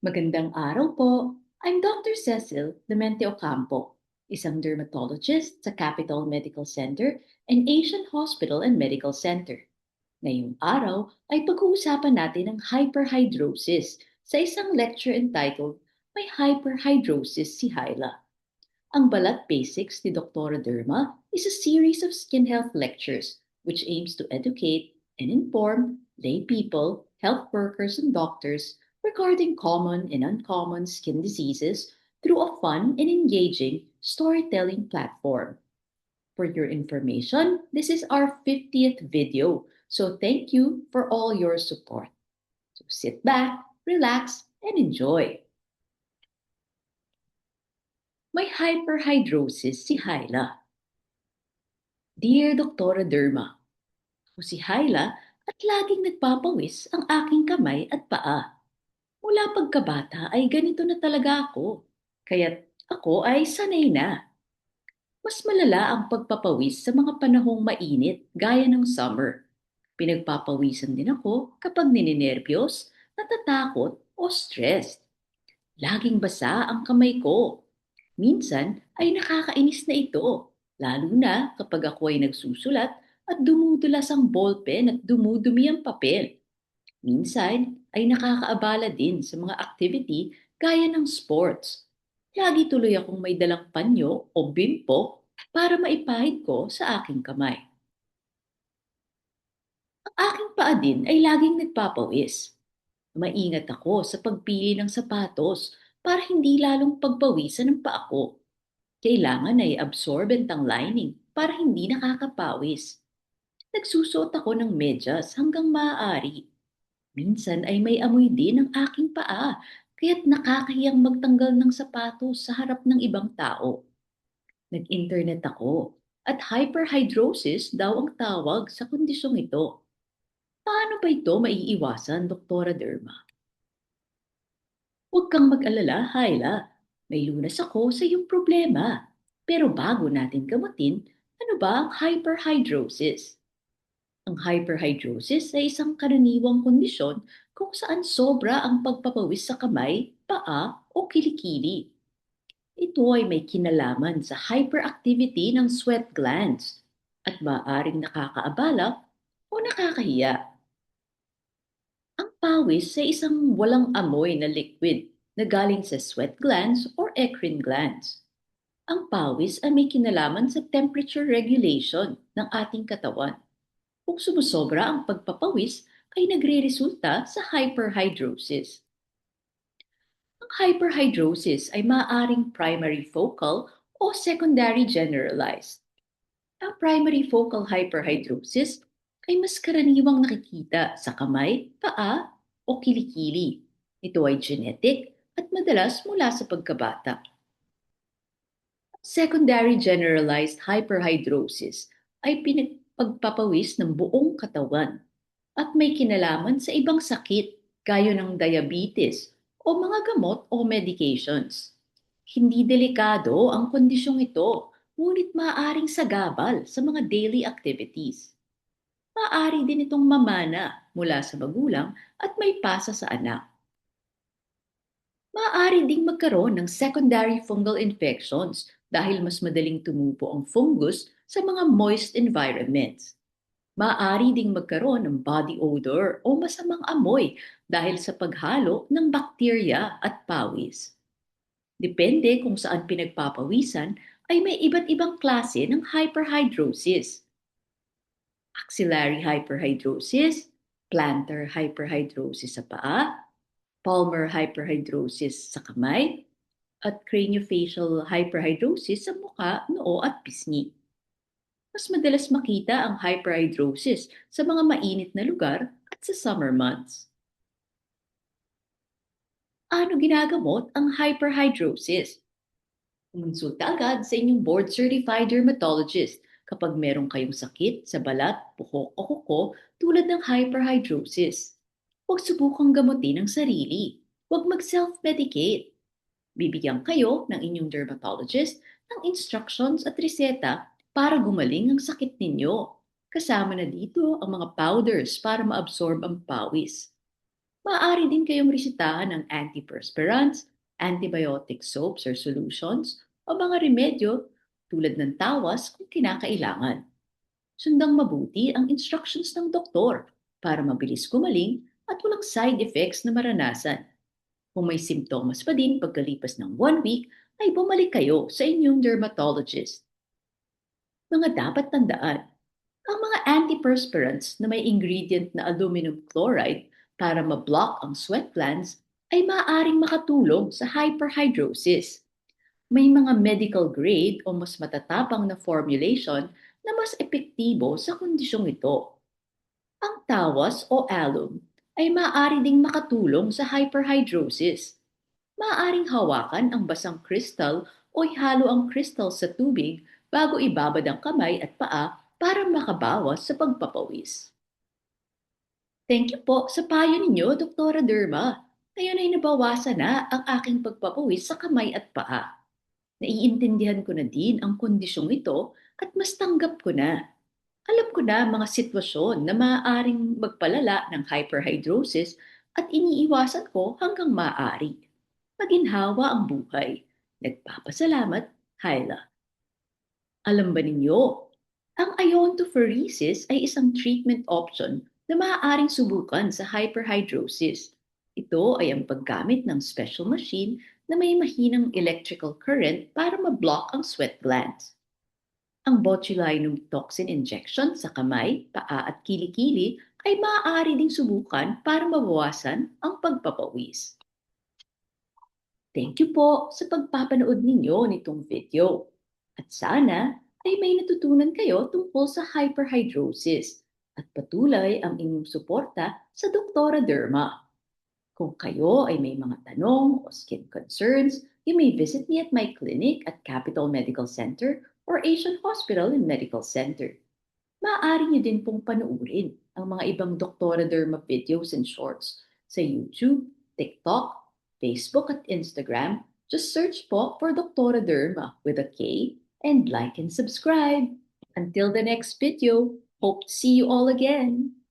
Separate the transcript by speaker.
Speaker 1: Magandang araw po. I'm Dr. Cecil Demente Ocampo, isang dermatologist sa Capital Medical Center and Asian Hospital and Medical Center. Ngayong araw ay pag-uusapan natin ang hyperhidrosis sa isang lecture entitled May Hyperhidrosis si Hyla. Ang Balat Basics ni Dr. Derma is a series of skin health lectures which aims to educate and inform lay people, health workers, and doctors regarding common and uncommon skin diseases through a fun and engaging storytelling platform. For your information, this is our 50th video, so thank you for all your support. So sit back, relax, and enjoy. May hyperhidrosis si Hyla. Dear Dr. Derma, ako si Hyla at laging nagpapawis ang aking kamay at paa. Mula pagkabata ay ganito na talaga ako. Kaya't ako ay sanay na. Mas malala ang pagpapawis sa mga panahong mainit gaya ng summer. Pinagpapawisan din ako kapag nininervyos, natatakot o stressed. Laging basa ang kamay ko. Minsan ay nakakainis na ito, lalo na kapag ako ay nagsusulat at dumudulas ang ballpen at dumudumi ang papel. Minsan ay nakakaabala din sa mga activity gaya ng sports. Lagi tuloy akong may dalang panyo o bimpo para maipahid ko sa aking kamay. Ang aking paa din ay laging nagpapawis. Maingat ako sa pagpili ng sapatos para hindi lalong pagpawisan ng paa ko. Kailangan ay absorbent ang lining para hindi nakakapawis. Nagsusuot ako ng medyas hanggang maaari. Minsan ay may amoy din ang aking paa, kaya't nakakahiyang magtanggal ng sapatos sa harap ng ibang tao. Nag-internet ako at hyperhidrosis daw ang tawag sa kondisyong ito. Paano ba ito maiiwasan, Doktora Derma? Huwag kang mag-alala, Hyla. May lunas ako sa iyong problema. Pero bago natin gamutin, ano ba ang hyperhidrosis? Ang hyperhidrosis ay isang karaniwang kondisyon kung saan sobra ang pagpapawis sa kamay, paa o kilikili. Ito ay may kinalaman sa hyperactivity ng sweat glands at maaaring nakakaabala o nakakahiya. Ang pawis ay isang walang amoy na liquid na galing sa sweat glands or eccrine glands. Ang pawis ay may kinalaman sa temperature regulation ng ating katawan. Kung sumusobra ang pagpapawis ay nagre-resulta sa hyperhidrosis. Ang hyperhidrosis ay maaaring primary focal o secondary generalized. Ang primary focal hyperhidrosis ay mas karaniwang nakikita sa kamay, paa o kilikili. Ito ay genetic at madalas mula sa pagkabata. Secondary generalized hyperhidrosis ay pagpapawis ng buong katawan at may kinalaman sa ibang sakit gaya ng diabetes o mga gamot o medications. Hindi delikado ang kondisyong ito, ngunit maaaring sagabal sa mga daily activities. Maaari din itong mamana mula sa magulang at may pasa sa anak. Maaari ding magkaroon ng secondary fungal infections dahil mas madaling tumubo ang fungus sa mga moist environments. Maaari ding magkaroon ng body odor o masamang amoy dahil sa paghalo ng bakterya at pawis. Depende kung saan pinagpapawisan ay may iba't ibang klase ng hyperhidrosis. Axillary hyperhidrosis, plantar hyperhidrosis sa paa, palmar hyperhidrosis sa kamay, at craniofacial hyperhidrosis sa muka, noo at pisngi. Mas madalas makita ang hyperhidrosis sa mga mainit na lugar at sa summer months. Ano ginagamot ang hyperhidrosis? Kumonsulta agad sa inyong board-certified dermatologist kapag meron kayong sakit sa balat, buhok o kuko tulad ng hyperhidrosis. Huwag subukang gamutin ang sarili. Huwag mag-self-medicate. Bibigyan kayo ng inyong dermatologist ng instructions at reseta para gumaling ang sakit ninyo. Kasama na dito ang mga powders para maabsorb ang pawis. Maaari din kayong resetahan ng antiperspirants, antibiotic soaps or solutions, o mga remedyo tulad ng tawas kung kinakailangan. Sundang mabuti ang instructions ng doktor para mabilis gumaling at walang side effects na maranasan. Kung may simptomas pa din pagkalipas ng 1 week, ay bumalik kayo sa inyong dermatologist. Mga dapat tandaan, ang mga antiperspirants na may ingredient na aluminum chloride para ma-block ang sweat glands ay maaaring makatulong sa hyperhidrosis. May mga medical grade o mas matatapang na formulation na mas epektibo sa kondisyong ito. Ang tawas o alum ay maaari ding makatulong sa hyperhidrosis. Maaaring hawakan ang basang kristal o ihalo ang kristal sa tubig bago ibabad ang kamay at paa para makabawas sa pagpapawis. Thank you po sa payo ninyo, Dr. Derma. Ngayon ay nabawasan na ang aking pagpapawis sa kamay at paa. Naiintindihan ko na din ang kondisyong ito at mas tanggap ko na. Alam ko na mga sitwasyon na maaaring magpalala ng hyperhidrosis at iniiwasan ko hanggang maaari. Maginhawa ang buhay. Nagpapasalamat, Hyla. Alam ba ninyo, ang iontophoresis ay isang treatment option na maaaring subukan sa hyperhidrosis. Ito ay ang paggamit ng special machine na may mahinang electrical current para ma-block ang sweat glands. Ang botulinum toxin injection sa kamay, paa at kilikili ay maaari ding subukan para mabawasan ang pagpapawis. Thank you po sa pagpapanood ninyo nitong video. At sana ay may natutunan kayo tungkol sa hyperhidrosis at patuloy ang inyong suporta sa Doktora Derma. Kung kayo ay may mga tanong o skin concerns, you may visit me at my clinic at Capital Medical Center or Asian Hospital and Medical Center. Maaari niyo din pong panuurin ang mga ibang Doktora Derma videos and shorts sa YouTube, TikTok, Facebook at Instagram. Just search po for Doktora Derma with a K and like and subscribe. Until the next video, hope to see you all again.